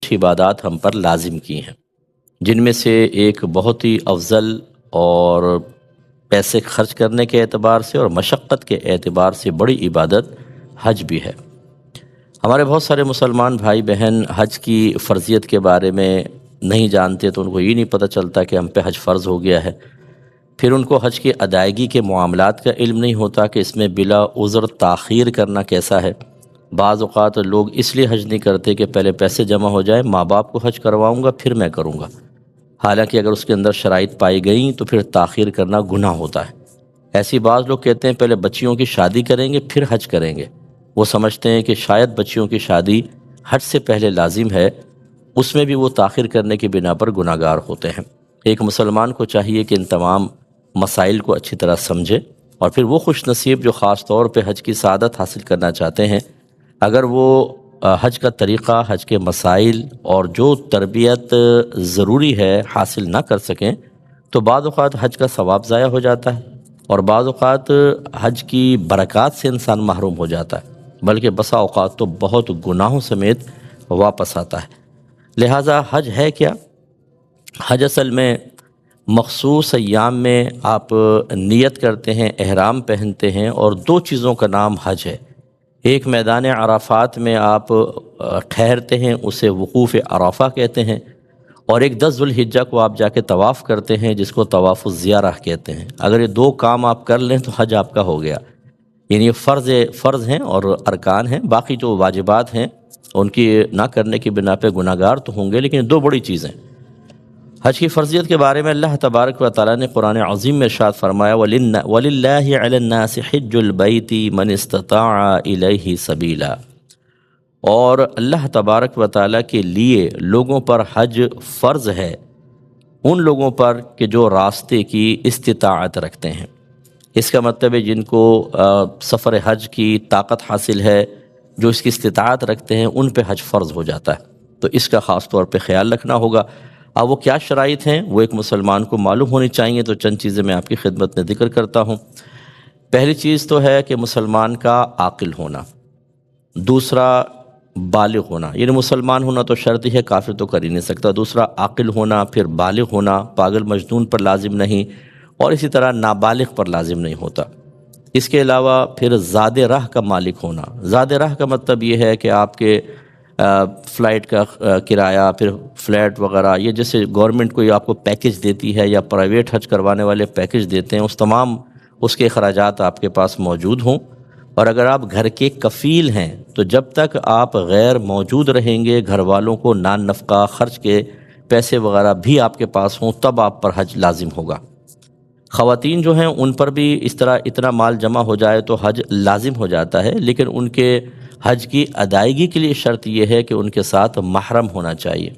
کچھ عبادات ہم پر لازم کی ہیں، جن میں سے ایک بہت ہی افضل اور پیسے خرچ کرنے کے اعتبار سے اور مشقت کے اعتبار سے بڑی عبادت حج بھی ہے۔ ہمارے بہت سارے مسلمان بھائی بہن حج کی فرضیت کے بارے میں نہیں جانتے، تو ان کو یہ نہیں پتہ چلتا کہ ہم پہ حج فرض ہو گیا ہے۔ پھر ان کو حج کی ادائیگی کے معاملات کا علم نہیں ہوتا کہ اس میں بلا عذر تاخیر کرنا کیسا ہے۔ بعض اوقات لوگ اس لیے حج نہیں کرتے کہ پہلے پیسے جمع ہو جائیں، ماں باپ کو حج کرواؤں گا پھر میں کروں گا، حالانکہ اگر اس کے اندر شرائط پائی گئیں تو پھر تاخیر کرنا گناہ ہوتا ہے۔ ایسی بعض لوگ کہتے ہیں پہلے بچیوں کی شادی کریں گے پھر حج کریں گے۔ وہ سمجھتے ہیں کہ شاید بچیوں کی شادی حج سے پہلے لازم ہے، اس میں بھی وہ تاخیر کرنے کی بنا پر گناہ گار ہوتے ہیں۔ ایک مسلمان کو چاہیے کہ ان تمام مسائل کو اچھی طرح سمجھے، اور پھر وہ خوش نصیب جو خاص طور پہ حج کی سعادت حاصل کرنا چاہتے ہیں، اگر وہ حج کا طریقہ، حج کے مسائل اور جو تربیت ضروری ہے حاصل نہ کر سکیں تو بعض اوقات حج کا ثواب ضائع ہو جاتا ہے، اور بعض اوقات حج کی برکات سے انسان محروم ہو جاتا ہے، بلکہ بسا اوقات تو بہت گناہوں سمیت واپس آتا ہے۔ لہٰذا حج ہے کیا؟ حج اصل میں مخصوص ایام میں آپ نیت کرتے ہیں، احرام پہنتے ہیں، اور دو چیزوں کا نام حج ہے۔ ایک میدان عرفات میں آپ ٹھہرتے ہیں، اسے وقوف عرفہ کہتے ہیں، اور ایک 10 ذوالحجہ کو آپ جا کے طواف کرتے ہیں جس کو طواف الزیارہ کہتے ہیں۔ اگر یہ دو کام آپ کر لیں تو حج آپ کا ہو گیا، یعنی یہ فرض ہیں اور ارکان ہیں، باقی جو واجبات ہیں ان کی نہ کرنے کی بنا پہ گناہ گار تو ہوں گے، لیکن دو بڑی چیزیں۔ حج کی فرضیت کے بارے میں اللہ تبارک و تعالیٰ نے قرآن عظیم میں ارشاد فرمایا وَلِلَّهِ عَلَى النَّاسِ حِجُّ الْبَيْتِ مَنِ اسْتَطَاعَ إِلَيْهِ سَبِيلًا، اور اللہ تبارک و تعالیٰ کے لیے لوگوں پر حج فرض ہے، ان لوگوں پر کہ جو راستے کی استطاعت رکھتے ہیں۔ اس کا مطلب ہے جن کو سفر حج کی طاقت حاصل ہے، جو اس کی استطاعت رکھتے ہیں، ان پہ حج فرض ہو جاتا ہے، تو اس کا خاص طور پہ خیال رکھنا ہوگا۔ اب وہ کیا شرائط ہیں وہ ایک مسلمان کو معلوم ہونی چاہیے، تو چند چیزیں میں آپ کی خدمت میں ذکر کرتا ہوں۔ پہلی چیز تو ہے کہ مسلمان کا عاقل ہونا، دوسرا بالغ ہونا، یعنی مسلمان ہونا تو شرط ہی ہے، کافر تو کر ہی نہیں سکتا، دوسرا عاقل ہونا، پھر بالغ ہونا، پاگل مجنون پر لازم نہیں، اور اسی طرح نابالغ پر لازم نہیں ہوتا۔ اس کے علاوہ پھر زاد راہ کا مالک ہونا۔ زاد راہ کا مطلب یہ ہے کہ آپ کے فلائٹ کا کرایہ، پھر فلیٹ وغیرہ، یہ جیسے گورنمنٹ کوئی آپ کو پیکج دیتی ہے یا پرائیویٹ حج کروانے والے پیکج دیتے ہیں، اس کے اخراجات آپ کے پاس موجود ہوں۔ اور اگر آپ گھر کے کفیل ہیں تو جب تک آپ غیر موجود رہیں گے، گھر والوں کو نان نفقہ خرچ کے پیسے وغیرہ بھی آپ کے پاس ہوں، تب آپ پر حج لازم ہوگا۔ خواتین جو ہیں ان پر بھی اس طرح اتنا مال جمع ہو جائے تو حج لازم ہو جاتا ہے، لیکن ان کے حج کی ادائیگی کے لیے شرط یہ ہے کہ ان کے ساتھ محرم ہونا چاہیے۔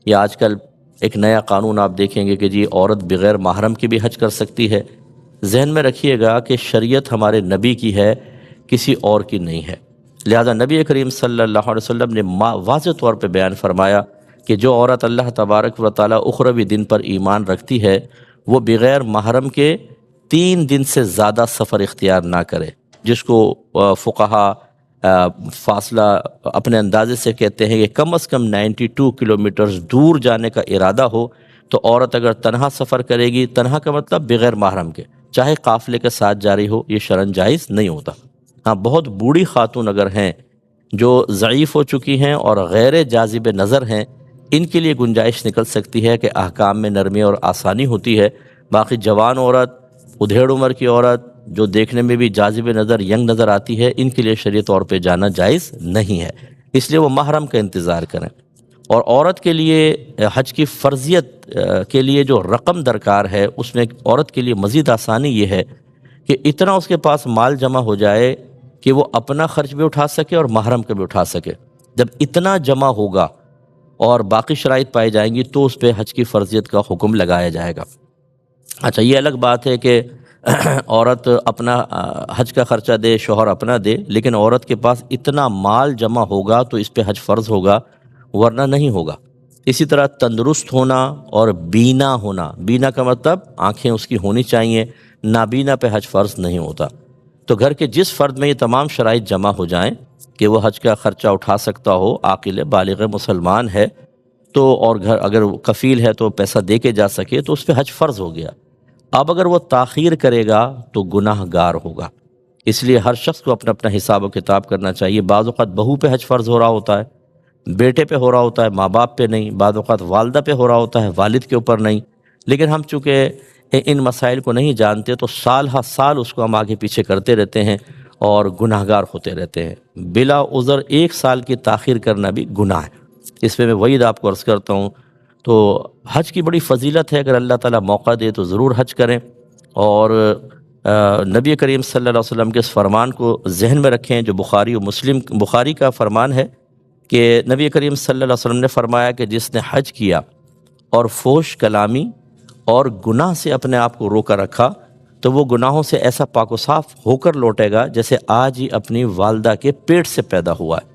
یا آج کل ایک نیا قانون آپ دیکھیں گے کہ جی عورت بغیر محرم کی بھی حج کر سکتی ہے۔ ذہن میں رکھیے گا کہ شریعت ہمارے نبی کی ہے، کسی اور کی نہیں ہے، لہذا نبی کریم صلی اللہ علیہ وسلم نے واضح طور پہ بیان فرمایا کہ جو عورت اللہ تبارک و تعالیٰ اخروی دن پر ایمان رکھتی ہے وہ بغیر محرم کے 3 دن سے زیادہ سفر اختیار نہ کرے، جس کو فقہا فاصلہ اپنے اندازے سے کہتے ہیں کہ کم از کم 92 کلومیٹرز دور جانے کا ارادہ ہو تو عورت اگر تنہا سفر کرے گی، تنہا کا مطلب بغیر محرم کے، چاہے قافلے کے ساتھ جاری ہو، یہ شرعاً جائز نہیں ہوتا۔ ہاں، بہت بوڑھی خاتون اگر ہیں جو ضعیف ہو چکی ہیں اور غیر جاذب نظر ہیں، ان کے لیے گنجائش نکل سکتی ہے کہ احکام میں نرمی اور آسانی ہوتی ہے۔ باقی جوان عورت، ادھیڑ عمر کی عورت جو دیکھنے میں بھی جاذب نظر ینگ نظر آتی ہے، ان کے لیے شرعی طور پہ جانا جائز نہیں ہے، اس لیے وہ محرم کا انتظار کریں۔ اور عورت کے لیے حج کی فرضیت کے لیے جو رقم درکار ہے، اس میں عورت کے لیے مزید آسانی یہ ہے کہ اتنا اس کے پاس مال جمع ہو جائے کہ وہ اپنا خرچ بھی اٹھا سکے اور محرم کا بھی اٹھا سکے۔ جب اتنا جمع ہوگا اور باقی شرائط پائی جائیں گی تو اس پہ حج کی فرضیت کا حکم لگایا جائے گا۔ اچھا، یہ الگ بات ہے کہ عورت اپنا حج کا خرچہ دے، شوہر اپنا دے، لیکن عورت کے پاس اتنا مال جمع ہوگا تو اس پہ حج فرض ہوگا، ورنہ نہیں ہوگا۔ اسی طرح تندرست ہونا اور بینا ہونا، بینا کا مطلب آنکھیں اس کی ہونی چاہیے، نابینا پہ حج فرض نہیں ہوتا۔ تو گھر کے جس فرد میں یہ تمام شرائط جمع ہو جائیں کہ وہ حج کا خرچہ اٹھا سکتا ہو، عاقل بالغ مسلمان ہے، تو اور گھر اگر وہ کفیل ہے تو پیسہ دے کے جا سکے تو اس پہ حج فرض ہو گیا۔ اب اگر وہ تاخیر کرے گا تو گناہ گار ہوگا۔ اس لیے ہر شخص کو اپنا اپنا حساب و کتاب کرنا چاہیے۔ بعض اوقات بہو پہ حج فرض ہو رہا ہوتا ہے، بیٹے پہ ہو رہا ہوتا ہے، ماں باپ پہ نہیں، بعض اوقات والدہ پہ ہو رہا ہوتا ہے، والد کے اوپر نہیں۔ لیکن ہم چونکہ ان مسائل کو نہیں جانتے تو سال ہر سال اس کو ہم آگے پیچھے کرتے رہتے ہیں اور گناہ گار ہوتے رہتے ہیں۔ بلا عذر 1 سال کی تاخیر کرنا بھی گناہ ہے۔ اس پہ میں وعید آپ کو عرض کرتا ہوں۔ تو حج کی بڑی فضیلت ہے، اگر اللہ تعالیٰ موقع دے تو ضرور حج کریں، اور نبی کریم صلی اللہ علیہ وسلم کے اس فرمان کو ذہن میں رکھیں جو بخاری کا فرمان ہے کہ نبی کریم صلی اللہ علیہ وسلم نے فرمایا کہ جس نے حج کیا اور فحش کلامی اور گناہ سے اپنے آپ کو روکا رکھا تو وہ گناہوں سے ایسا پاک و صاف ہو کر لوٹے گا جیسے آج ہی اپنی والدہ کے پیٹ سے پیدا ہوا ہے،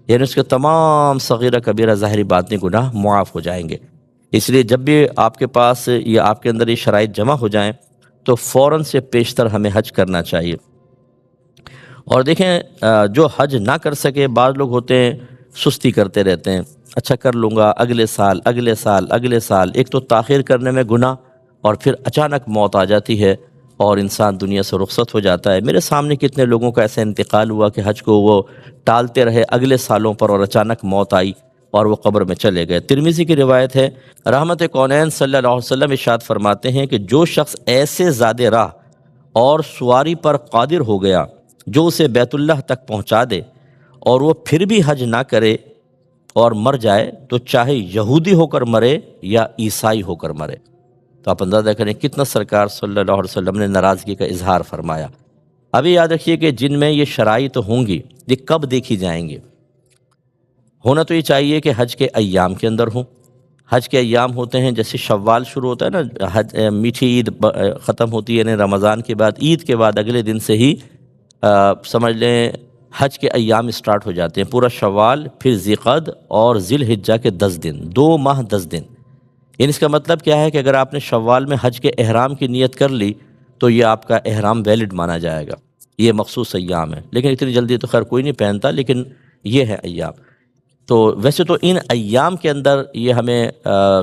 یعنی اس کے تمام صغیرہ کبیرہ ظاہری باطنی گناہ معاف ہو جائیں گے۔ اس لیے جب بھی آپ کے پاس یا آپ کے اندر یہ شرائط جمع ہو جائیں تو فوراً سے پیشتر ہمیں حج کرنا چاہیے۔ اور دیکھیں جو حج نہ کر سکے، بعض لوگ ہوتے ہیں سستی کرتے رہتے ہیں، اچھا کر لوں گا اگلے سال اگلے سال اگلے سال۔ ایک تو تاخیر کرنے میں گناہ، اور پھر اچانک موت آ جاتی ہے اور انسان دنیا سے رخصت ہو جاتا ہے۔ میرے سامنے کتنے لوگوں کا ایسا انتقال ہوا کہ حج کو وہ ٹالتے رہے اگلے سالوں پر اور اچانک موت آئی اور وہ قبر میں چلے گئے۔ ترمذی کی روایت ہے، رحمت کونین صلی اللہ علیہ وسلم ارشاد فرماتے ہیں کہ جو شخص ایسے زیادہ راہ اور سواری پر قادر ہو گیا جو اسے بیت اللہ تک پہنچا دے اور وہ پھر بھی حج نہ کرے اور مر جائے تو چاہے یہودی ہو کر مرے یا عیسائی ہو کر مرے۔ تو آپ اندازہ کریں کتنا سرکار صلی اللہ علیہ وسلم نے ناراضگی کا اظہار فرمایا۔ ابھی یاد رکھیے کہ جن میں یہ شرائط ہوں گی یہ کب دیکھی جائیں گی؟ ہونا تو یہ چاہیے کہ حج کے ایام کے اندر ہوں۔ حج کے ایام ہوتے ہیں جیسے شوال شروع ہوتا ہے نا، حج میٹھی عید ختم ہوتی ہے، یعنی رمضان کے بعد عید کے بعد اگلے دن سے ہی سمجھ لیں حج کے ایام اسٹارٹ ہو جاتے ہیں۔ پورا شوال، پھر ذی-القعدہ اور ذی الحجہ کے 10 دن، 2 ماہ 10 دن۔ یعنی اس کا مطلب کیا ہے کہ اگر آپ نے شوال میں حج کے احرام کی نیت کر لی تو یہ آپ کا احرام ویلڈ مانا جائے گا۔ یہ مخصوص ایام ہے، لیکن اتنی جلدی تو خیر کوئی نہیں پہنتا، لیکن یہ ہے ایام۔ تو ویسے تو ان ایام کے اندر یہ ہمیں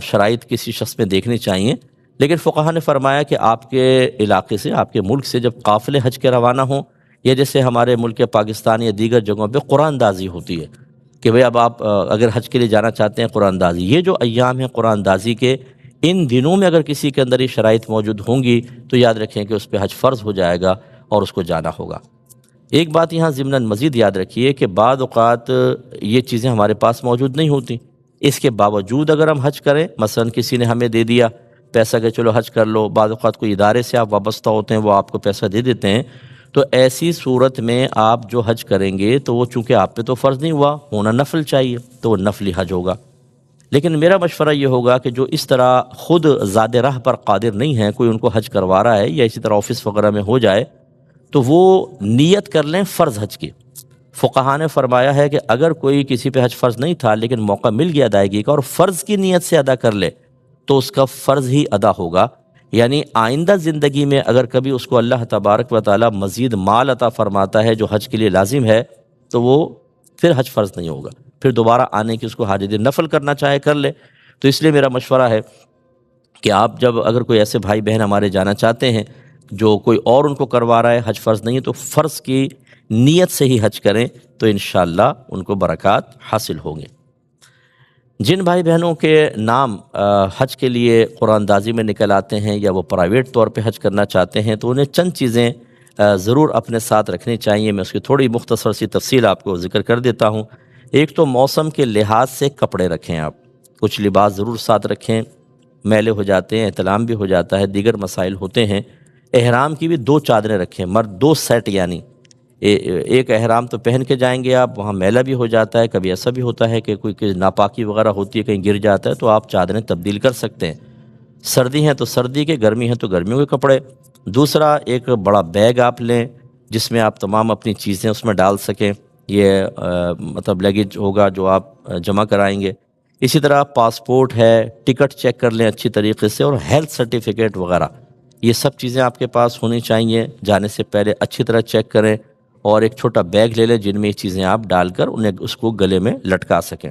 شرائط کسی شخص میں دیکھنی چاہیے، لیکن فقہا نے فرمایا کہ آپ کے علاقے سے، آپ کے ملک سے جب قافلے حج کے روانہ ہوں، یا جیسے ہمارے ملک پاکستان یا دیگر جگہوں پہ قرآن دازی ہوتی ہے کہ بھئی اب آپ اگر حج کے لیے جانا چاہتے ہیں قرآن دازی، یہ جو ایام ہیں قرآن دازی کے، ان دنوں میں اگر کسی کے اندر یہ شرائط موجود ہوں گی تو یاد رکھیں کہ اس پہ حج فرض ہو جائے گا اور اس کو جانا ہوگا۔ ایک بات یہاں ضمناً مزید یاد رکھیے کہ بعض اوقات یہ چیزیں ہمارے پاس موجود نہیں ہوتی، اس کے باوجود اگر ہم حج کریں، مثلا کسی نے ہمیں دے دیا پیسہ کہ چلو حج کر لو، بعض اوقات کوئی ادارے سے آپ وابستہ ہوتے ہیں وہ آپ کو پیسہ دے دیتے ہیں، تو ایسی صورت میں آپ جو حج کریں گے تو وہ چونکہ آپ پہ تو فرض نہیں ہوا، ہونا نفل چاہیے، تو وہ نفلی حج ہوگا۔ لیکن میرا مشورہ یہ ہوگا کہ جو اس طرح خود زاد راہ پر قادر نہیں ہے، کوئی ان کو حج کروا رہا ہے یا اسی طرح آفس وغیرہ میں ہو جائے، تو وہ نیت کر لیں فرض حج کی۔ فقہا نے فرمایا ہے کہ اگر کوئی کسی پہ حج فرض نہیں تھا لیکن موقع مل گیا ادائیگی کا اور فرض کی نیت سے ادا کر لے تو اس کا فرض ہی ادا ہوگا، یعنی آئندہ زندگی میں اگر کبھی اس کو اللہ تبارک و تعالی مزید مال عطا فرماتا ہے جو حج کے لیے لازم ہے تو وہ پھر حج فرض نہیں ہوگا، پھر دوبارہ آنے کی اس کو حاجت نفل کرنا چاہے کر لے۔ تو اس لیے میرا مشورہ ہے کہ آپ جب اگر کوئی ایسے بھائی بہن ہمارے جانا چاہتے ہیں جو کوئی اور ان کو کروا رہا ہے، حج فرض نہیں ہے، تو فرض کی نیت سے ہی حج کریں تو انشاءاللہ ان کو برکات حاصل ہوں گے۔ جن بھائی بہنوں کے نام حج کے لیے قرآن دازی میں نکل آتے ہیں یا وہ پرائیویٹ طور پہ حج کرنا چاہتے ہیں تو انہیں چند چیزیں ضرور اپنے ساتھ رکھنی چاہیے۔ میں اس کی تھوڑی مختصر سی تفصیل آپ کو ذکر کر دیتا ہوں۔ ایک تو موسم کے لحاظ سے کپڑے رکھیں، آپ کچھ لباس ضرور ساتھ رکھیں، میلے ہو جاتے ہیں، احتلام بھی ہو جاتا ہے، دیگر مسائل ہوتے ہیں۔ احرام کی بھی 2 چادریں رکھیں، مرد 2 سیٹ، یعنی ایک احرام تو پہن کے جائیں گے آپ، وہاں میلہ بھی ہو جاتا ہے، کبھی ایسا بھی ہوتا ہے کہ کوئی ناپاکی وغیرہ ہوتی ہے، کہیں گر جاتا ہے تو آپ چادریں تبدیل کر سکتے ہیں۔ سردی ہے تو سردی کے، گرمی ہے تو گرمیوں کے کپڑے۔ دوسرا، ایک بڑا بیگ آپ لیں جس میں آپ تمام اپنی چیزیں اس میں ڈال سکیں، یہ مطلب لگیج ہوگا جو آپ جمع کرائیں گے۔ اسی طرح پاسپورٹ ہے، ٹکٹ چیک کر لیں اچھی طریقے سے، اور ہیلتھ سرٹیفکیٹ وغیرہ، یہ سب چیزیں آپ کے پاس ہونی چاہیے۔ جانے سے پہلے اچھی طرح چیک کریں، اور ایک چھوٹا بیگ لے لیں جن میں یہ چیزیں آپ ڈال کر انہیں اس کو گلے میں لٹکا سکیں۔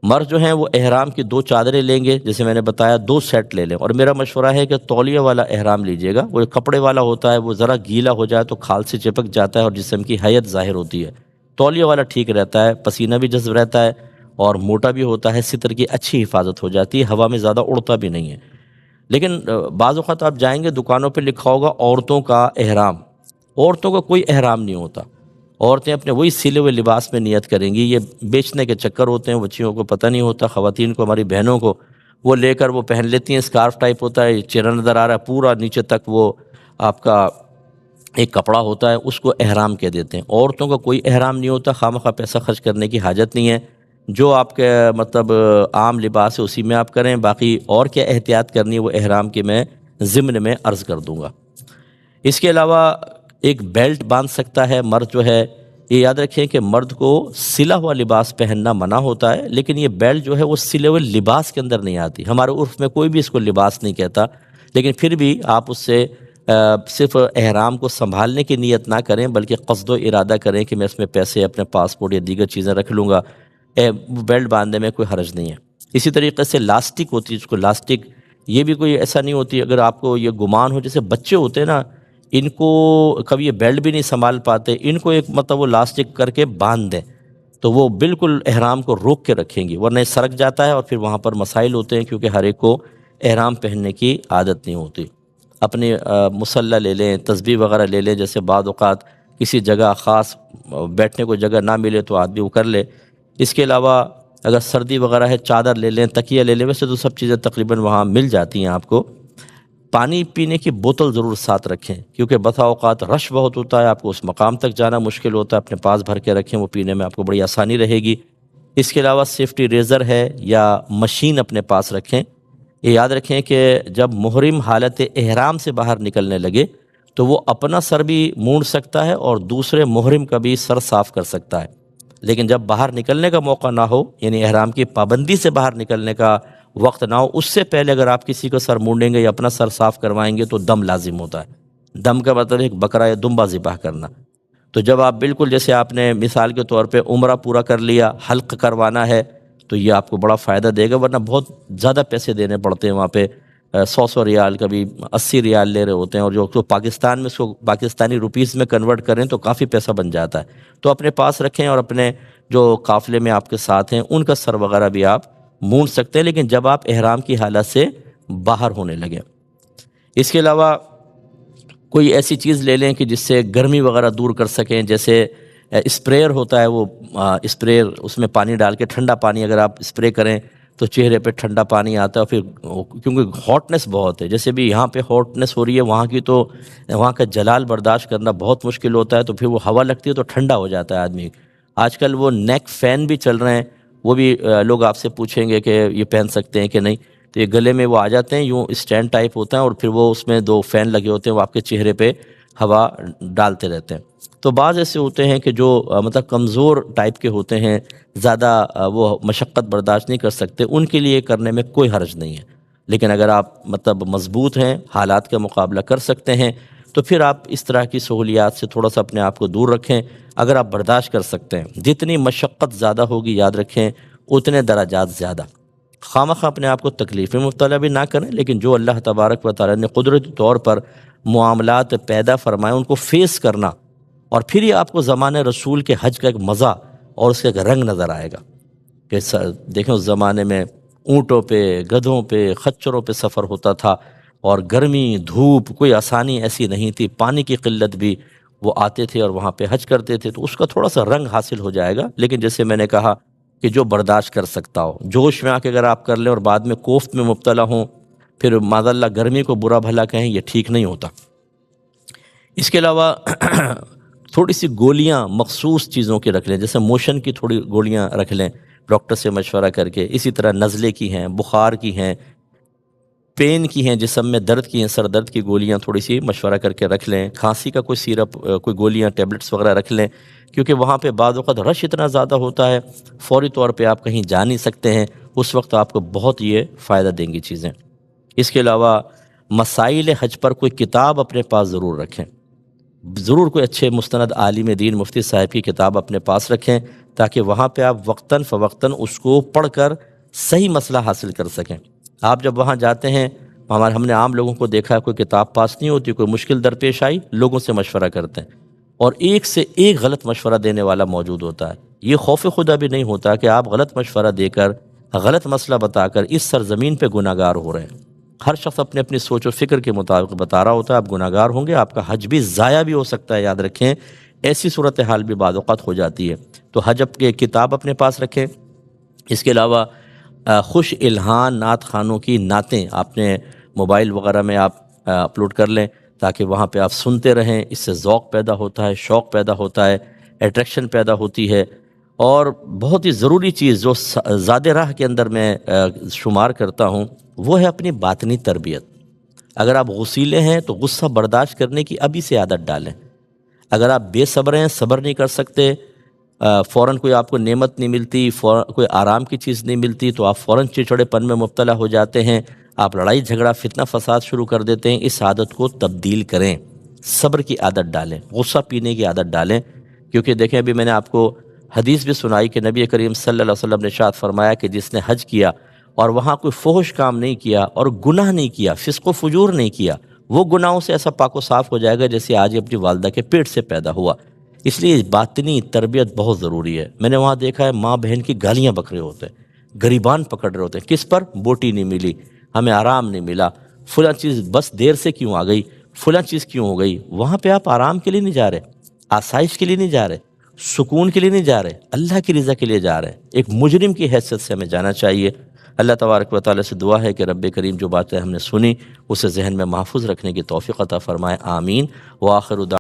مرد جو ہیں وہ احرام کی 2 چادریں لیں گے، جیسے میں نے بتایا 2 سیٹ لے لیں، اور میرا مشورہ ہے کہ تولیہ والا احرام لیجئے گا۔ وہ کپڑے والا ہوتا ہے، وہ ذرا گیلا ہو جائے تو کھال سے چپک جاتا ہے اور جسم کی حیت ظاہر ہوتی ہے۔ تولیہ والا ٹھیک رہتا ہے، پسینہ بھی جذب رہتا ہے اور موٹا بھی ہوتا ہے، ستر کی اچھی حفاظت ہو جاتی ہے، ہوا میں زیادہ اڑتا بھی نہیں ہے۔ لیکن بعض اوقات آپ جائیں گے دکانوں پہ لکھا ہوگا عورتوں کا احرام، عورتوں کا کوئی احرام نہیں ہوتا۔ عورتیں اپنے وہی سلے ہوئے لباس میں نیت کریں گی، یہ بیچنے کے چکر ہوتے ہیں، بچیوں کو پتہ نہیں ہوتا، خواتین کو، ہماری بہنوں کو، وہ لے کر وہ پہن لیتی ہیں، اسکارف ٹائپ ہوتا ہے، چہرہ نظر آ رہا ہے پورا نیچے تک، وہ آپ کا ایک کپڑا ہوتا ہے، اس کو احرام کہہ دیتے ہیں۔ عورتوں کا کوئی احرام نہیں ہوتا، خواہ پیسہ خرچ کرنے کی حاجت نہیں ہے، جو آپ کے مطلب عام لباس ہے اسی میں آپ کریں، باقی اور کیا احتیاط کرنی ہے وہ احرام کی میں ضمن میں عرض کر دوں گا۔ اس کے علاوہ ایک بیلٹ باندھ سکتا ہے مرد جو ہے، یہ یاد رکھیں کہ مرد کو سلا ہوا لباس پہننا منع ہوتا ہے، لیکن یہ بیلٹ جو ہے وہ سلے ہوئے لباس کے اندر نہیں آتی، ہمارے عرف میں کوئی بھی اس کو لباس نہیں کہتا، لیکن پھر بھی آپ اس سے صرف احرام کو سنبھالنے کی نیت نہ کریں، بلکہ قصد و ارادہ کریں کہ میں اس میں پیسے، اپنے پاسپورٹ یا دیگر چیزیں رکھ لوں گا، بیلٹ باندھنے میں کوئی حرج نہیں ہے۔ اسی طریقے سے لاسٹک ہوتی ہے، اس کو لاسٹک، یہ بھی کوئی ایسا نہیں ہوتی، اگر آپ کو یہ گمان ہو، جیسے بچے ہوتے ہیں نا، ان کو کبھی یہ بیلٹ بھی نہیں سنبھال پاتے، ان کو ایک مطلب وہ لاسٹک کر کے باندھ دیں تو وہ بالکل احرام کو روک کے رکھیں گی، ورنہ یہ سرک جاتا ہے اور پھر وہاں پر مسائل ہوتے ہیں، کیونکہ ہر ایک کو احرام پہننے کی عادت نہیں ہوتی۔ اپنی مصلی لے لیں، تسبیح وغیرہ لے لیں، جیسے بعض اوقات کسی جگہ خاص بیٹھنے کو جگہ نہ ملے تو آدمی وہ کر لے۔ اس کے علاوہ اگر سردی وغیرہ ہے چادر لے لیں، تکیہ لے لیں، ویسے تو سب چیزیں تقریباً وہاں مل جاتی ہیں آپ کو۔ پانی پینے کی بوتل ضرور ساتھ رکھیں، کیونکہ بسا اوقات رش بہت ہوتا ہے، آپ کو اس مقام تک جانا مشکل ہوتا ہے، اپنے پاس بھر کے رکھیں، وہ پینے میں آپ کو بڑی آسانی رہے گی۔ اس کے علاوہ سیفٹی ریزر ہے یا مشین اپنے پاس رکھیں۔ یہ یاد رکھیں کہ جب محرم حالت احرام سے باہر نکلنے لگے تو وہ اپنا سر بھی مونڈ سکتا ہے اور دوسرے محرم کا بھی سر صاف کر سکتا ہے، لیکن جب باہر نکلنے کا موقع نہ ہو، یعنی احرام کی پابندی سے باہر نکلنے کا وقت نہ ہو، اس سے پہلے اگر آپ کسی کو سر مونڈیں گے یا اپنا سر صاف کروائیں گے تو دم لازم ہوتا ہے۔ دم کا مطلب ایک بکرا یا دمبا ذبح کرنا۔ تو جب آپ بالکل جیسے آپ نے مثال کے طور پہ عمرہ پورا کر لیا، حلق کروانا ہے، تو یہ آپ کو بڑا فائدہ دے گا، ورنہ بہت زیادہ پیسے دینے پڑتے ہیں وہاں پہ، 100 ریال، کبھی 80 ریال لے رہے ہوتے ہیں، اور جو پاکستان میں اس کو پاکستانی روپیز میں کنورٹ کریں تو کافی پیسہ بن جاتا ہے۔ تو اپنے پاس رکھیں، اور اپنے جو قافلے میں آپ کے ساتھ ہیں ان کا سر وغیرہ بھی آپ مونڈ سکتے ہیں، لیکن جب آپ احرام کی حالت سے باہر ہونے لگیں۔ اس کے علاوہ کوئی ایسی چیز لے لیں کہ جس سے گرمی وغیرہ دور کر سکیں، جیسے اسپریئر ہوتا ہے، وہ اسپریئر، اس میں پانی ڈال کے ٹھنڈا پانی اگر آپ اسپرے کریں تو چہرے پہ ٹھنڈا پانی آتا ہے، پھر کیونکہ ہاٹنس بہت ہے، جیسے بھی یہاں پہ ہاٹنس ہو رہی ہے وہاں کی، تو وہاں کا جلال برداشت کرنا بہت مشکل ہوتا ہے، تو پھر وہ ہوا لگتی ہے تو ٹھنڈا ہو جاتا ہے آدمی۔ آج کل وہ نیک فین بھی چل رہے ہیں، وہ بھی لوگ آپ سے پوچھیں گے کہ یہ پہن سکتے ہیں کہ نہیں، تو یہ گلے میں وہ آ جاتے ہیں، یوں اسٹینڈ ٹائپ ہوتا ہے، اور پھر وہ اس میں 2 فین لگے ہوتے ہیں، وہ آپ کے چہرے پہ ہوا ڈالتے رہتے ہیں۔ تو بعض ایسے ہوتے ہیں کہ جو مطلب کمزور ٹائپ کے ہوتے ہیں، زیادہ وہ مشقت برداشت نہیں کر سکتے، ان کے لیے کرنے میں کوئی حرج نہیں ہے، لیکن اگر آپ مطلب مضبوط ہیں، حالات کا مقابلہ کر سکتے ہیں، تو پھر آپ اس طرح کی سہولیات سے تھوڑا سا اپنے آپ کو دور رکھیں۔ اگر آپ برداشت کر سکتے ہیں، جتنی مشقت زیادہ ہوگی یاد رکھیں اتنے درجات زیادہ، خواہ اپنے آپ کو تکلیف میں مبتلا بھی نہ کریں، لیکن جو اللہ تبارک و تعالیٰ نے قدرتی طور پر معاملات پیدا فرمائے ان کو فیس کرنا، اور پھر یہ آپ کو زمانے رسول کے حج کا ایک مزہ اور اس کا ایک رنگ نظر آئے گا کہ دیکھیں اس زمانے میں اونٹوں پہ، گدھوں پہ، خچروں پہ سفر ہوتا تھا، اور گرمی، دھوپ، کوئی آسانی ایسی نہیں تھی، پانی کی قلت بھی، وہ آتے تھے اور وہاں پہ حج کرتے تھے، تو اس کا تھوڑا سا رنگ حاصل ہو جائے گا۔ لیکن جیسے میں نے کہا کہ جو برداشت کر سکتا ہو، جوش میں آ کے اگر آپ کر لیں اور بعد میں کوفت میں مبتلا ہوں، پھر معاذ اللہ گرمی کو برا بھلا کہیں، یہ ٹھیک نہیں ہوتا۔ اس کے علاوہ تھوڑی سی گولیاں مخصوص چیزوں کی رکھ لیں، جیسے موشن کی تھوڑی گولیاں رکھ لیں ڈاکٹر سے مشورہ کر کے، اسی طرح نزلے کی ہیں، بخار کی ہیں، پین کی ہیں، جسم میں درد کی ہیں، سر درد کی گولیاں تھوڑی سی مشورہ کر کے رکھ لیں، کھانسی کا کوئی سیرپ، کوئی گولیاں، ٹیبلٹس وغیرہ رکھ لیں، کیونکہ وہاں پہ بعض وقت رش اتنا زیادہ ہوتا ہے، فوری طور پہ آپ کہیں جا نہیں سکتے ہیں، اس وقت آپ کو بہت یہ فائدہ دیں گی چیزیں۔ اس کے علاوہ مسائل حج پر کوئی کتاب اپنے پاس ضرور رکھیں، ضرور کوئی اچھے مستند عالم دین مفتی صاحب کی کتاب اپنے پاس رکھیں، تاکہ وہاں پہ آپ وقتاً فوقتاً اس کو پڑھ کر صحیح مسئلہ حاصل کر سکیں۔ آپ جب وہاں جاتے ہیں، ہم نے عام لوگوں کو دیکھا ہے، کوئی کتاب پاس نہیں ہوتی، کوئی مشکل درپیش آئی، لوگوں سے مشورہ کرتے ہیں اور ایک سے ایک غلط مشورہ دینے والا موجود ہوتا ہے۔ یہ خوف خدا بھی نہیں ہوتا کہ آپ غلط مشورہ دے کر، غلط مسئلہ بتا کر اس سرزمین پہ گناہ گار ہو رہے ہیں۔ ہر شخص اپنے اپنی سوچ و فکر کے مطابق بتا رہا ہوتا ہے، آپ گناہ گار ہوں گے، آپ کا حج بھی ضائع بھی ہو سکتا ہے، یاد رکھیں۔ ایسی صورتحال بھی بعض اوقات ہو جاتی ہے۔ تو حج کی کتاب اپنے پاس رکھیں۔ اس کے علاوہ خوش الہان نعت خوانوں کی نعتیں اپنے موبائل وغیرہ میں آپ اپلوڈ کر لیں، تاکہ وہاں پہ آپ سنتے رہیں۔ اس سے ذوق پیدا ہوتا ہے، شوق پیدا ہوتا ہے، اٹریکشن پیدا ہوتی ہے۔ اور بہت ہی ضروری چیز جو زاد راہ کے اندر میں شمار کرتا ہوں، وہ ہے اپنی باطنی تربیت۔ اگر آپ غصیلے ہیں تو غصہ برداشت کرنے کی ابھی سے عادت ڈالیں۔ اگر آپ بے صبر ہیں، صبر نہیں کر سکتے، فوراً کوئی آپ کو نعمت نہیں ملتی، کوئی آرام کی چیز نہیں ملتی، تو آپ فوراً چڑچڑے پن میں مبتلا ہو جاتے ہیں، آپ لڑائی جھگڑا فتنہ فساد شروع کر دیتے ہیں۔ اس عادت کو تبدیل کریں، صبر کی عادت ڈالیں، غصہ پینے کی عادت ڈالیں۔ کیونکہ دیکھیں، ابھی میں نے آپ کو حدیث بھی سنائی کہ نبی کریم صلی اللہ علیہ وسلم نے ارشاد فرمایا کہ جس نے حج کیا اور وہاں کوئی فحش کام نہیں کیا اور گناہ نہیں کیا، فسق و فجور نہیں کیا، وہ گناہوں سے ایسا پاک و صاف ہو جائے گا جیسے آج ہی اپنی والدہ کے پیٹ سے پیدا ہوا۔ اس لیے باطنی تربیت بہت ضروری ہے۔ میں نے وہاں دیکھا ہے ماں بہن کی گالیاں بک رہے ہوتے ہیں، گریبان پکڑ رہے ہوتے ہیں، کس پر؟ بوٹی نہیں ملی، ہمیں آرام نہیں ملا، فلاں چیز بس دیر سے کیوں آ گئی، فلاں چیز کیوں ہو گئی۔ وہاں پہ آپ آرام کے لیے نہیں جا رہے، آسائش کے لیے نہیں جا رہے، سکون کے لیے نہیں جا رہے، اللہ کی رضا کے لیے جا رہے ہیں۔ ایک مجرم کی حیثیت سے ہمیں جانا چاہیے۔ اللہ تبارک و تعالیٰ سے دعا ہے کہ رب کریم جو باتیں ہم نے سنی اسے ذہن میں محفوظ رکھنے کی توفیق عطا فرمائے، آمین۔ وآخر